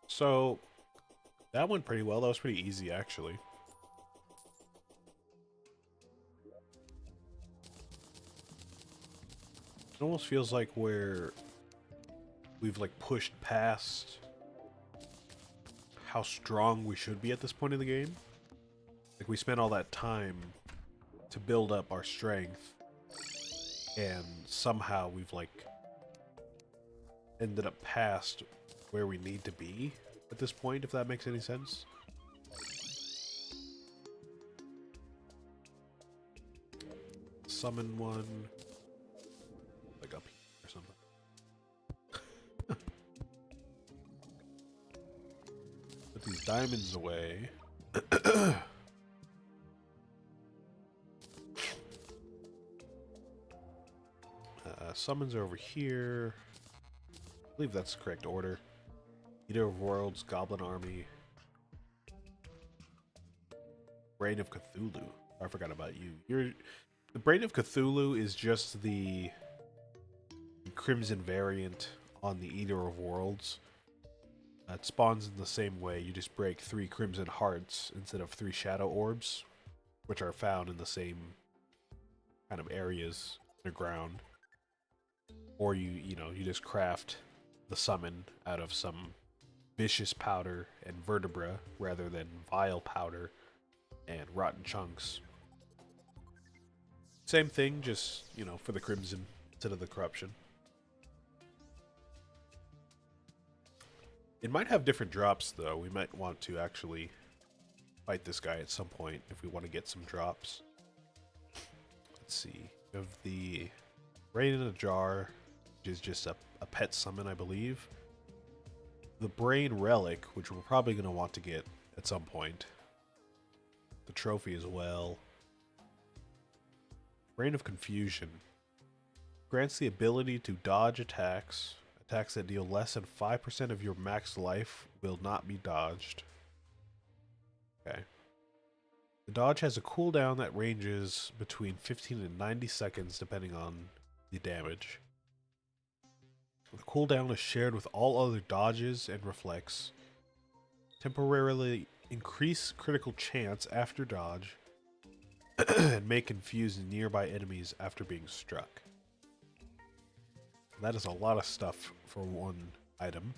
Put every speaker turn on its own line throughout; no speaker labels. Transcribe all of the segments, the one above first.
So that went pretty well. That was pretty easy, actually. It almost feels like we've like pushed past how strong we should be at this point in the game. Like we spent all that time to build up our strength, and somehow we've like ended up past where we need to be at this point, if that makes any sense. Summon one, like up here or something. Put these diamonds away. Summons are over here. I believe that's the correct order. Eater of Worlds, Goblin Army, Brain of Cthulhu. I forgot about you. The Brain of Cthulhu is just the Crimson variant on the Eater of Worlds. It spawns in the same way. You just break 3 Crimson Hearts instead of 3 Shadow Orbs, which are found in the same kind of areas underground. Or you just craft the summon out of some vicious powder and vertebra rather than vile powder and rotten chunks. Same thing, just, for the crimson instead of the corruption. It might have different drops, though. We might want to actually fight this guy at some point if we want to get some drops. Let's see. We have the Rain in a Jar, which is just a pet summon, I believe. The Brain Relic, which we're probably going to want to get at some point. The trophy as well. Brain of Confusion. Grants the ability to dodge attacks. Attacks that deal less than 5% of your max life will not be dodged. Okay. The dodge has a cooldown that ranges between 15 and 90 seconds depending on the damage. The cooldown is shared with all other dodges and reflects. Temporarily increase critical chance after dodge and may confuse nearby enemies after being struck. That is a lot of stuff for one item.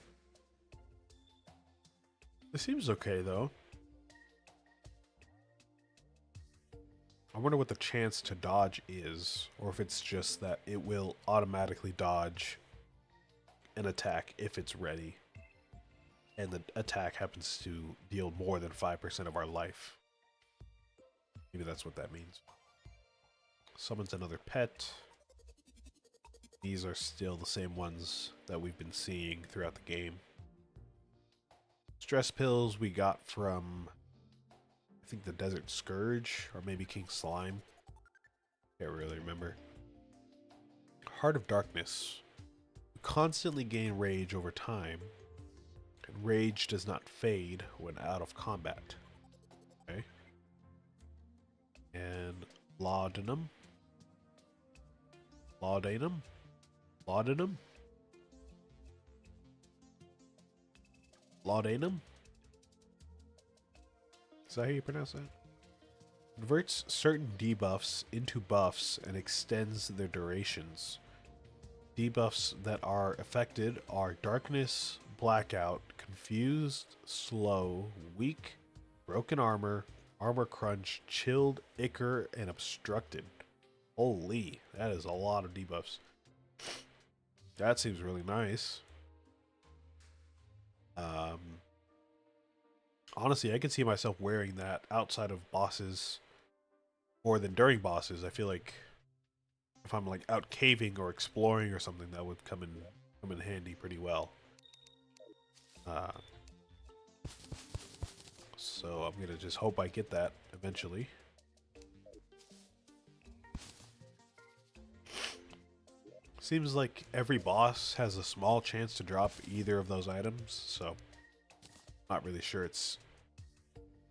This seems okay, though. I wonder what the chance to dodge is, or if it's just that it will automatically dodge an attack if it's ready, and the attack happens to deal more than 5% of our life. Maybe that's what that means. Summons another pet. These are still the same ones that we've been seeing throughout the game. Stress pills we got from, I think, the Desert Scourge, or maybe King Slime. Can't really remember. Heart of Darkness. You constantly gain rage over time, and rage does not fade when out of combat. Okay. And Laudanum. Laudanum? Laudanum? Laudanum? Is that how you pronounce that? Converts certain debuffs into buffs and extends their durations. Debuffs that are affected are Darkness, Blackout, Confused, Slow, Weak, Broken Armor, Armor Crunch, Chilled, Ichor, and Obstructed. Holy, that is a lot of debuffs. That seems really nice. Honestly, I can see myself wearing that outside of bosses more than during bosses. I feel like if I'm like out caving or exploring or something, that would come in handy pretty well. So I'm gonna just hope I get that eventually. Seems like every boss has a small chance to drop either of those items, so not really sure it's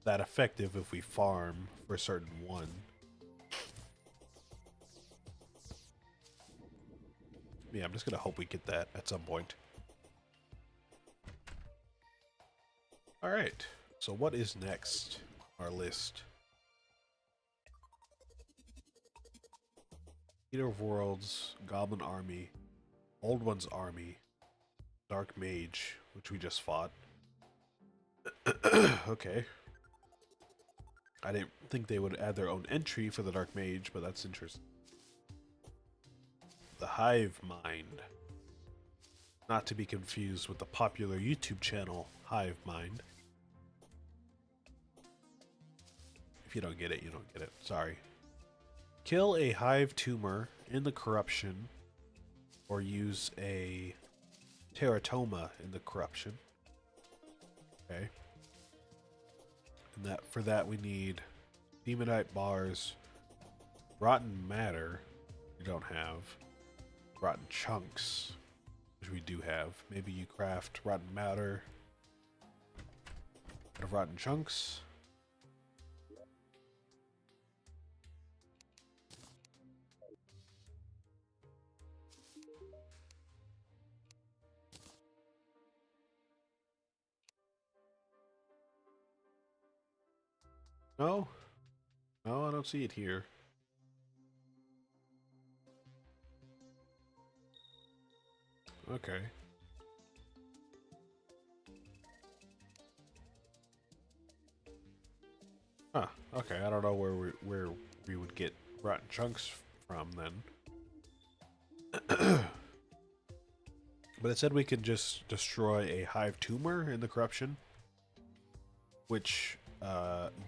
that effective if we farm for a certain one. Yeah, I'm just gonna hope we get that at some point. Alright, so what is next on our list? Eater of Worlds, Goblin Army, Old One's Army, Dark Mage, which we just fought. Okay. I didn't think they would add their own entry for the Dark Mage, but that's interesting. The Hivemind. Not to be confused with the popular YouTube channel, Hivemind. If you don't get it, you don't get it. Sorry. Kill a hive tumor in the corruption, or use a teratoma in the corruption. Okay. And for that we need demonite bars, rotten matter, we don't have, rotten chunks, which we do have. Maybe you craft rotten matter out of rotten chunks. No? No, I don't see it here. Okay. Huh. Okay, I don't know where we would get rotten chunks from then. But it said we could just destroy a hive tumor in the corruption, which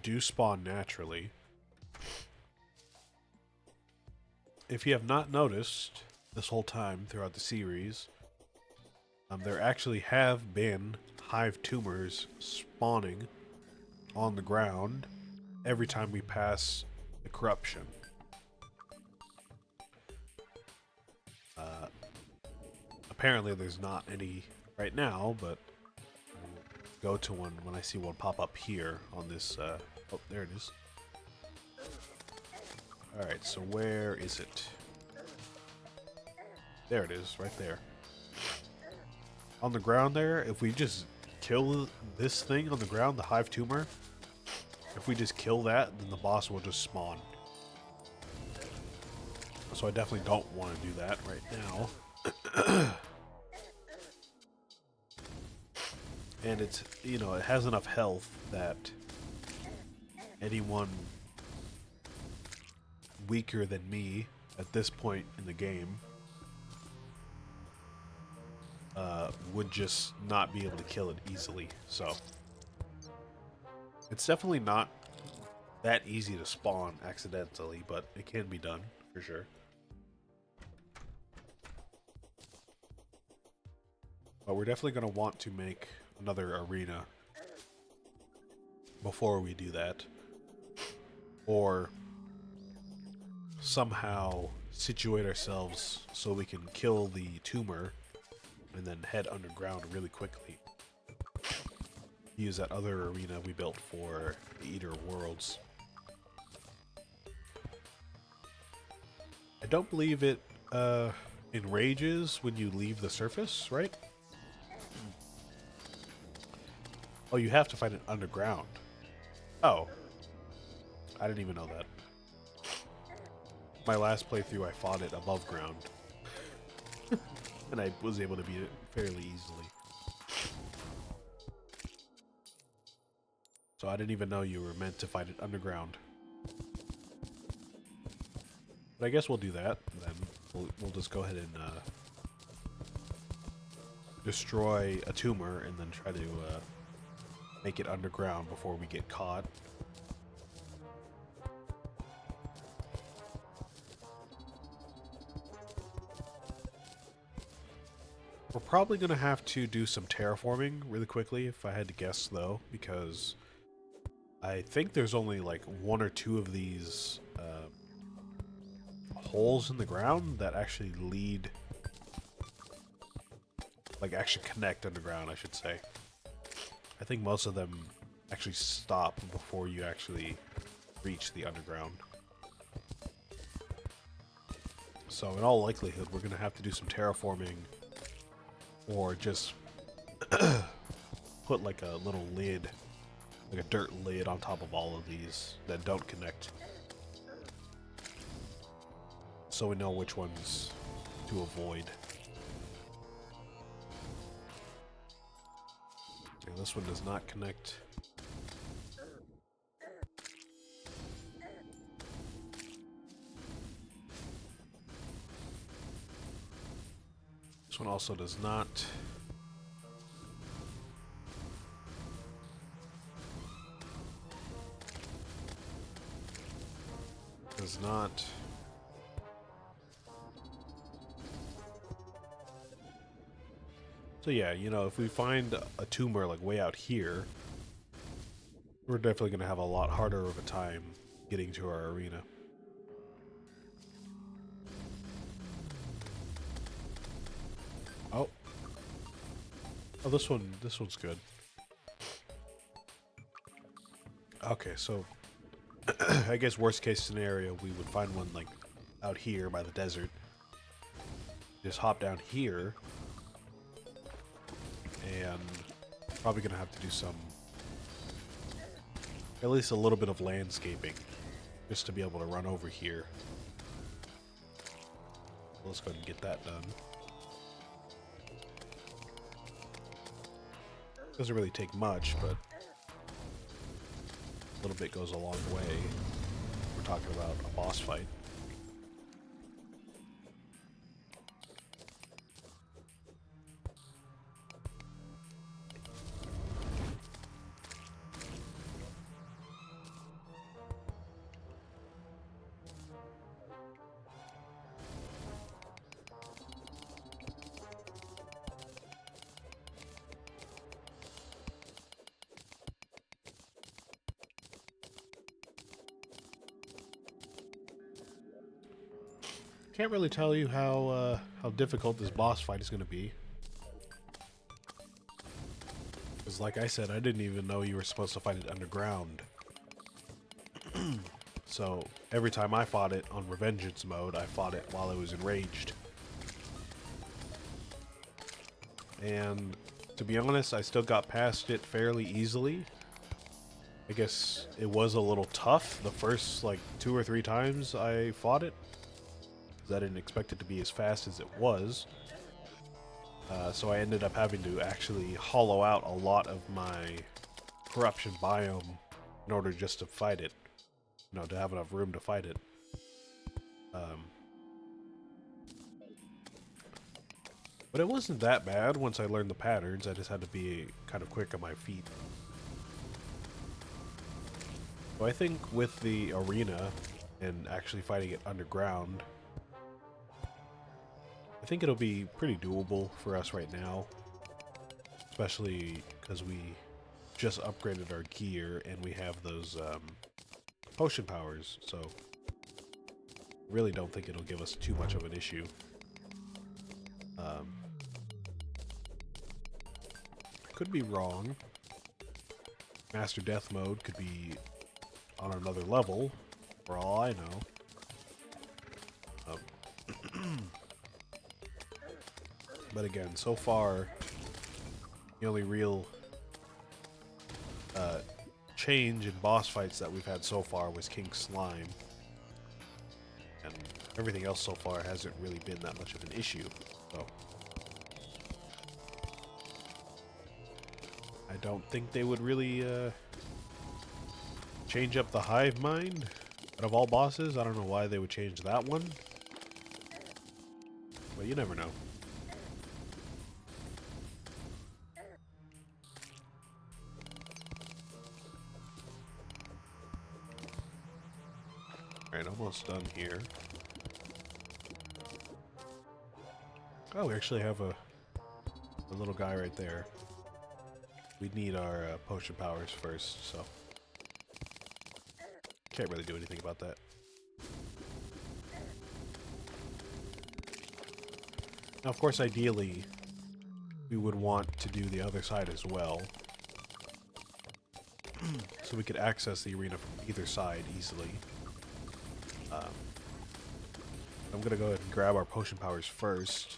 do spawn naturally. If you have not noticed this whole time throughout the series, there actually have been hive tumors spawning on the ground every time we pass the corruption. Apparently there's not any right now, but I'll go to one when I see one pop up here on this. Oh, there it is. Alright, so where is it? There it is, right there. On the ground there, if we just kill this thing on the ground, the hive tumor, if we just kill that, then the boss will just spawn. So I definitely don't want to do that right now. And it's, you know, it has enough health that anyone weaker than me at this point in the game would just not be able to kill it easily. So it's definitely not that easy to spawn accidentally, but it can be done for sure. But we're definitely going to want to make another arena before we do that, or somehow situate ourselves so we can kill the tumor and then head underground really quickly. Use that other arena we built for the Eater of Worlds. I don't believe it enrages when you leave the surface, right? Oh, you have to fight it underground. Oh. I didn't even know that. My last playthrough, I fought it above ground. And I was able to beat it fairly easily. So I didn't even know you were meant to fight it underground. But I guess we'll do that, then. We'll just go ahead and destroy a tumor and then try to make it underground before we get caught. We're probably going to have to do some terraforming really quickly, if I had to guess, though, because I think there's only like one or two of these holes in the ground that actually lead, like actually connect underground, I should say. I think most of them actually stop before you actually reach the underground. So in all likelihood, we're going to have to do some terraforming, or just put like a little lid, like a dirt lid on top of all of these that don't connect. So we know which ones to avoid. Okay, this one does not connect. This one also does not. Does not. So yeah, you know, if we find a tumor like way out here, we're definitely going to have a lot harder of a time getting to our arena. Oh. Oh, this one's good. Okay, so I guess worst case scenario, we would find one like out here by the desert. Just hop down here. And probably gonna have to do some, at least a little bit of landscaping, just to be able to run over here. Let's go ahead and get that done. Doesn't really take much, but a little bit goes a long way. We're talking about a boss fight. Can't really tell you how difficult this boss fight is going to be. Because like I said, I didn't even know you were supposed to fight it underground. So every time I fought it on Revengeance mode, I fought it while I was enraged. And to be honest, I still got past it fairly easily. I guess it was a little tough the first like 2 or 3 times I fought it. I didn't expect it to be as fast as it was. So I ended up having to actually hollow out a lot of my corruption biome in order just to fight it. You know, to have enough room to fight it. But it wasn't that bad once I learned the patterns. I just had to be kind of quick on my feet. So I think with the arena and actually fighting it underground, I think it'll be pretty doable for us right now, especially because we just upgraded our gear and we have those potion powers, so really don't think it'll give us too much of an issue. Could be wrong. Master Death mode could be on another level, for all I know. But again, so far, the only real change in boss fights that we've had so far was King Slime. And everything else so far hasn't really been that much of an issue. So I don't think they would really change up the Hivemind out of all bosses. I don't know why they would change that one. But you never know. Alright, almost done here. Oh, we actually have a little guy right there. We need our potion powers first, so can't really do anything about that. Now, of course, ideally, we would want to do the other side as well, so we could access the arena from either side easily. I'm gonna go ahead and grab our potion powers first.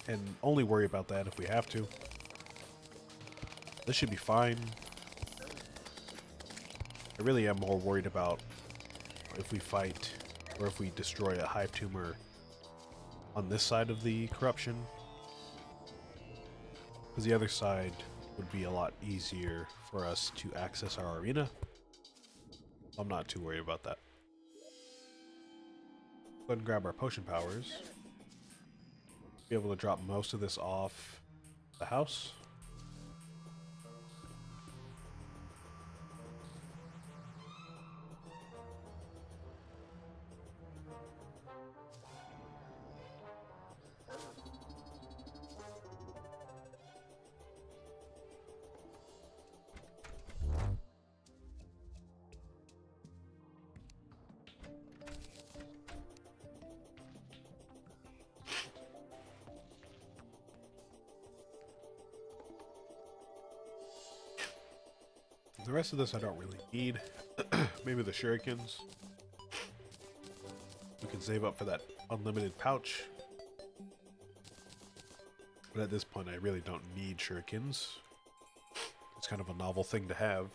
and only worry about that if we have to. This should be fine. I really am more worried about if we fight or if we destroy a hive tumor on this side of the corruption. Because the other side would be a lot easier for us to access our arena. I'm not too worried about that. Go ahead and grab our potion powers. Be able to drop most of this off the house. The rest of this I don't really need. Maybe the shurikens. We can save up for that unlimited pouch. But at this point I really don't need shurikens. It's kind of a novel thing to have.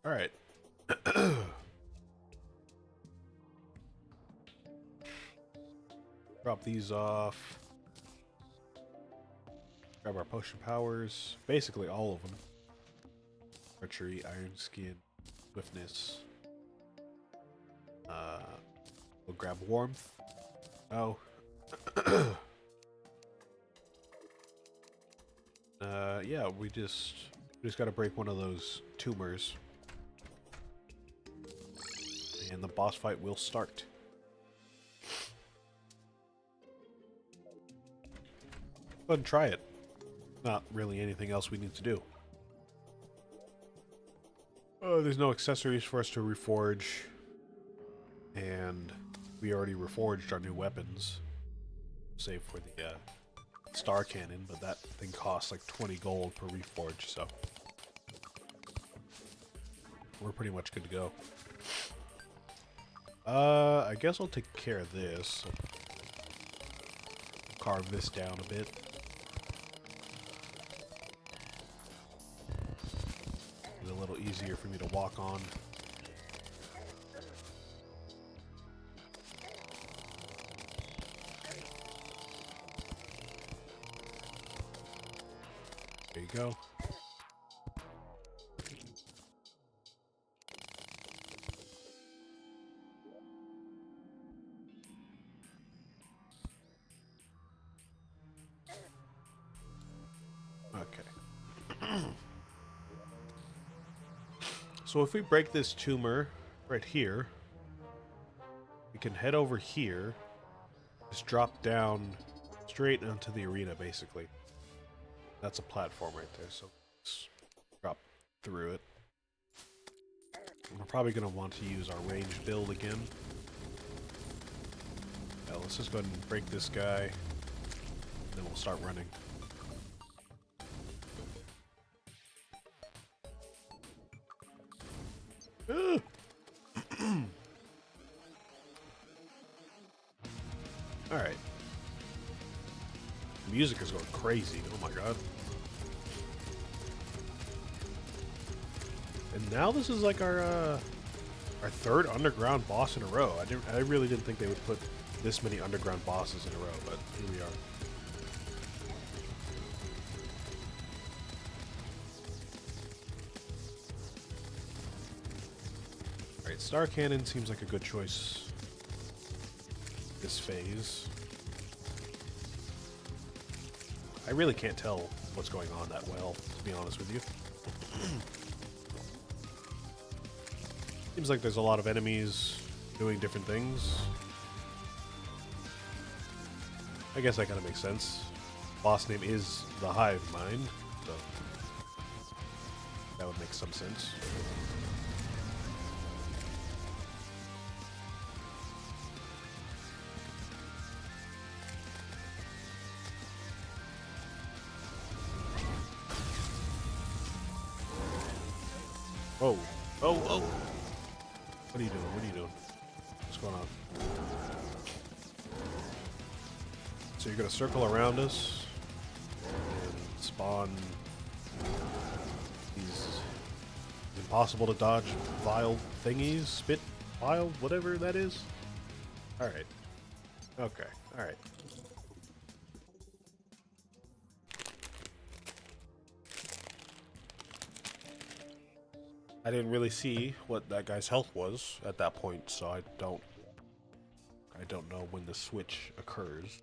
Alright. Drop these off. Grab our potion powers. Basically all of them. Archery, iron skin, swiftness. We'll grab warmth. Oh. Yeah, we just gotta break one of those tumors. And the boss fight will start. Go ahead and try it. Not really anything else we need to do. There's no accessories for us to reforge. And we already reforged our new weapons. Save for the star cannon, but that thing costs like 20 gold per reforge, so we're pretty much good to go. I guess I'll take care of this. Carve this down a bit. It's a little easier for me to walk on. There you go. Okay. So if we break this tumor right here, we can head over here, just drop down straight onto the arena, basically. That's a platform right there, so let's drop through it. We're probably going to want to use our ranged build again. Yeah, let's just go ahead and break this guy, then we'll start running. Alright. Music is going crazy. Oh my god. And now this is like our third underground boss in a row. I really didn't think they would put this many underground bosses in a row, but here we are. Alright, Star Cannon seems like a good choice this phase. I really can't tell what's going on that well, to be honest with you. Seems like there's a lot of enemies doing different things. I guess that kind of makes sense. Boss name is the Hivemind, so that would make some sense. Oh, oh, oh! What are you doing? What are you doing? What's going on? So you're gonna circle around us and spawn these impossible to dodge vile thingies, spit vile, whatever that is. Alright. Okay, alright. I didn't really see what that guy's health was at that point, so I don't know when the switch occurs.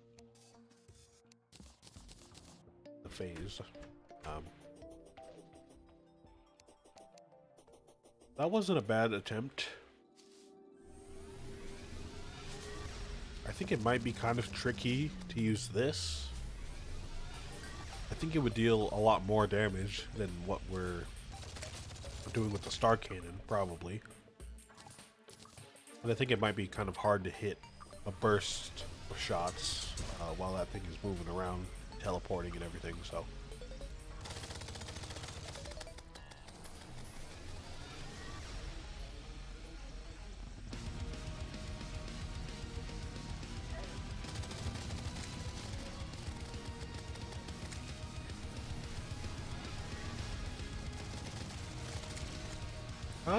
The phase. That wasn't a bad attempt. I think it might be kind of tricky to use this. I think it would deal a lot more damage than what we're doing with the Star Cannon, probably. But I think it might be kind of hard to hit a burst of shots while that thing is moving around, teleporting and everything, so.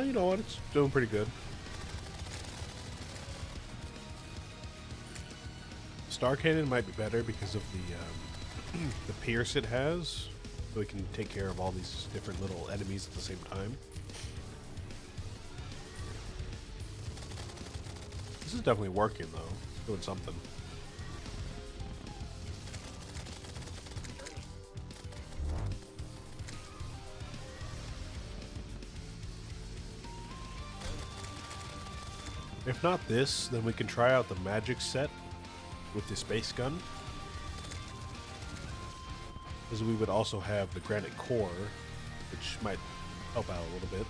You know what? It's doing pretty good. Star Cannon might be better because of the pierce it has, so we can take care of all these different little enemies at the same time. This is definitely working though. It's doing something. If not this, then we can try out the magic set with the space gun. Because we would also have the granite core, which might help out a little bit.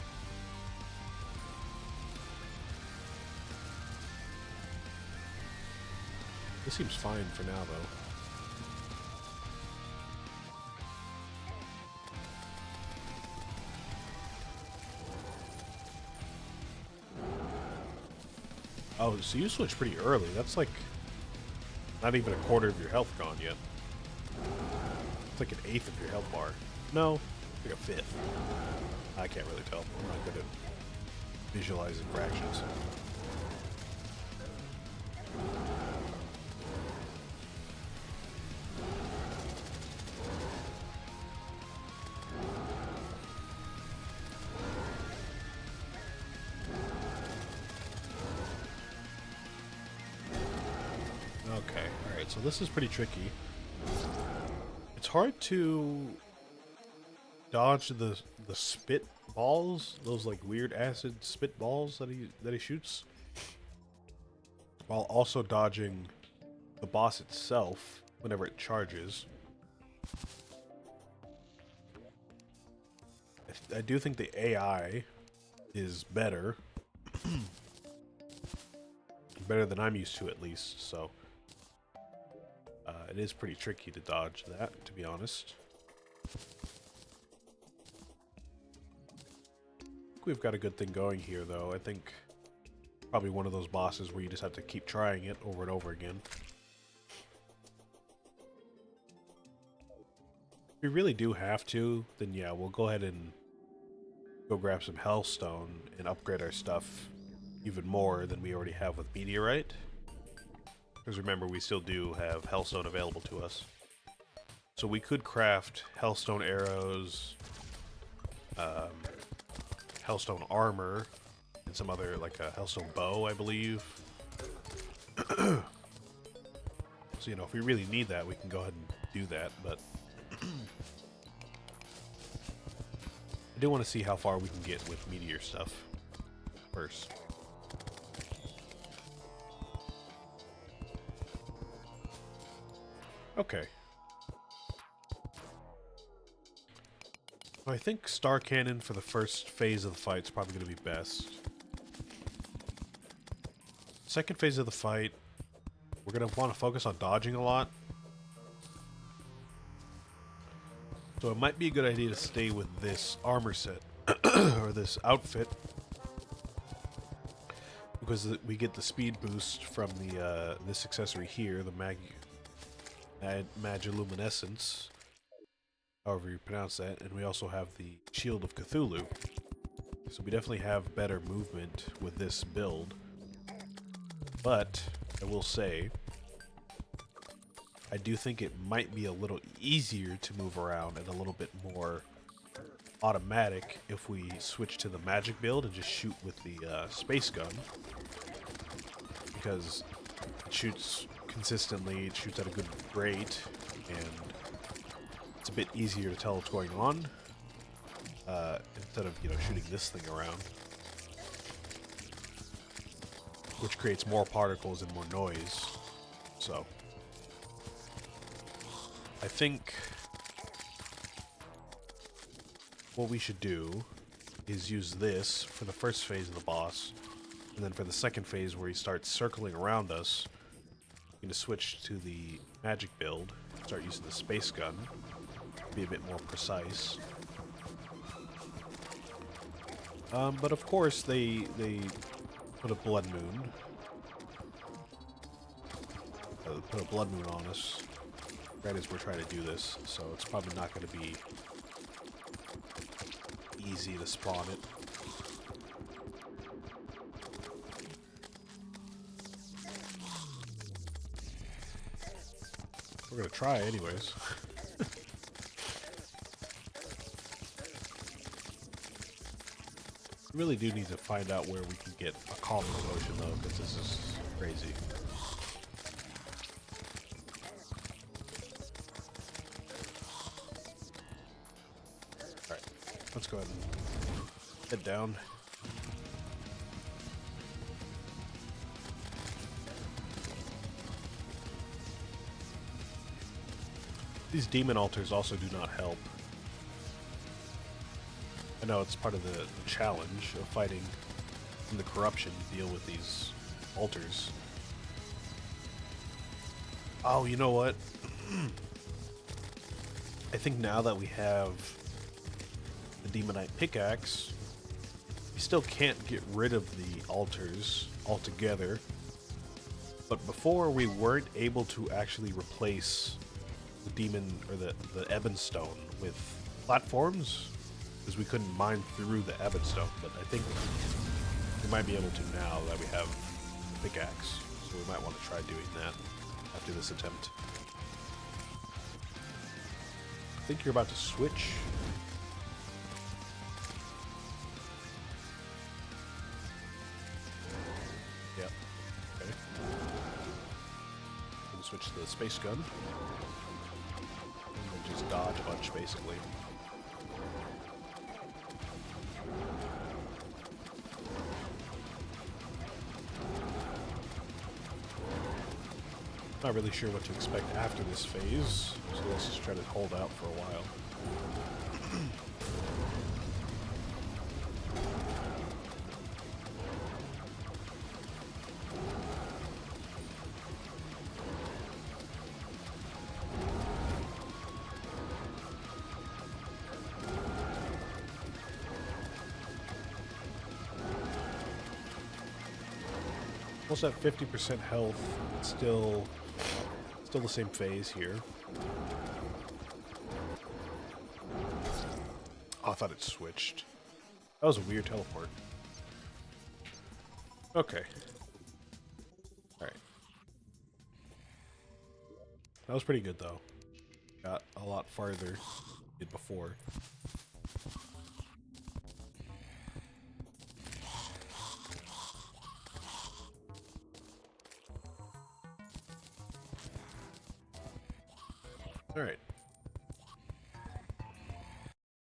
This seems fine for now, though. Oh, so you switch pretty early. That's like not even a quarter of your health gone yet. It's like an eighth of your health bar. No, like a fifth. I can't really tell. I'm not good at visualizing fractions. Okay, alright, so this is pretty tricky. It's hard to dodge the spit balls, those like weird acid spit balls that he shoots, while also dodging the boss itself whenever it charges. I do think the AI is better. Better than I'm used to, at least, so it is pretty tricky to dodge that, to be honest. I think we've got a good thing going here, though. I think probably one of those bosses where you just have to keep trying it over and over again. If we really do have to, then yeah, we'll go ahead and go grab some Hellstone and upgrade our stuff even more than we already have with Meteorite. Because remember, we still do have Hellstone available to us. So we could craft Hellstone arrows, Hellstone armor, and some other, like a Hellstone bow, I believe. So, you know, if we really need that, we can go ahead and do that, but I do want to see how far we can get with meteor stuff first. Okay. I think Star Cannon for the first phase of the fight is probably going to be best. Second phase of the fight, we're going to want to focus on dodging a lot. So it might be a good idea to stay with this armor set, or this outfit, because we get the speed boost from the this accessory here, the Magiluminescence, however you pronounce that, and we also have the Shield of Cthulhu. So we definitely have better movement with this build. But I will say, I do think it might be a little easier to move around and a little bit more automatic if we switch to the magic build and just shoot with the space gun. Because it shoots consistently, it shoots at a good rate, and it's a bit easier to tell what's going on instead of, you know, shooting this thing around, which creates more particles and more noise. So I think what we should do is use this for the first phase of the boss, and then for the second phase where he starts circling around us, we're going to switch to the magic build, start using the space gun, be a bit more precise. But of course they put a blood moon. Put a blood moon on us right as we're trying to do this, so it's probably not going to be easy to spawn it. We're going to try anyways. We really do need to find out where we can get a calming potion though, because this is crazy. Alright, let's go ahead and head down. These demon altars also do not help. I know it's part of the challenge of fighting in the corruption to deal with these altars. Oh, you know what? I think now that we have the Demonite pickaxe, we still can't get rid of the altars altogether. But before we weren't able to actually replace the demon or the Ebonstone with platforms because we couldn't mine through the Ebonstone. But I think we might be able to now that we have the pickaxe. So we might want to try doing that after this attempt. I think you're about to switch. Yep. Okay. We'll switch to the space gun. And we'll just dodge a bunch, basically. Not really sure what to expect after this phase, so let's just try to hold out for a while. Almost at 50% health, still the same phase here. Oh, I thought it switched. That was a weird teleport. Okay. Alright. That was pretty good, though. Got a lot farther than it did before. Alright.